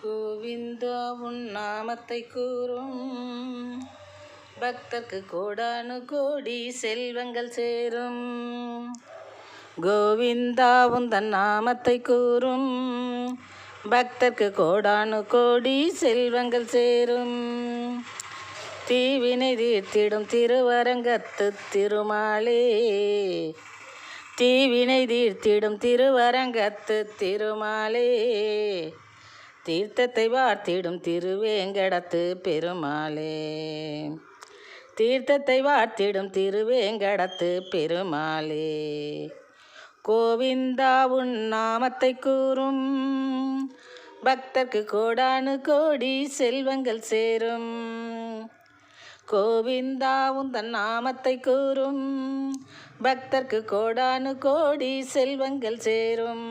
கோவிந்தா உன் நாமத்தை கூறும் பக்தர்க்கு கோடானு கோடி செல்வங்கள் சேரும். கோவிந்தா உந்தன் நாமத்தை கூறும் பக்தர்க்கு கோடானு கோடி செல்வங்கள் சேரும். தீவினை தீர்த்திடும் திருவரங்கத்து திருமாலே, தீவினை தீர்த்திடும் திருவரங்கத்து திருமாலே, தீர்த்தத்தை வார்த்திடும் திருவேங்கடத்து பெருமாளே, தீர்த்தத்தை வார்த்திடும் திருவேங்கடத்து பெருமாளே. கோவிந்தா உன் நாமத்தை கூறும் பக்தர்க்கு கோடானு கோடி செல்வங்கள் சேரும். கோவிந்தா உந்தன் நாமத்தை கூறும் பக்தர்க்கு கோடானு கோடி செல்வங்கள் சேரும்.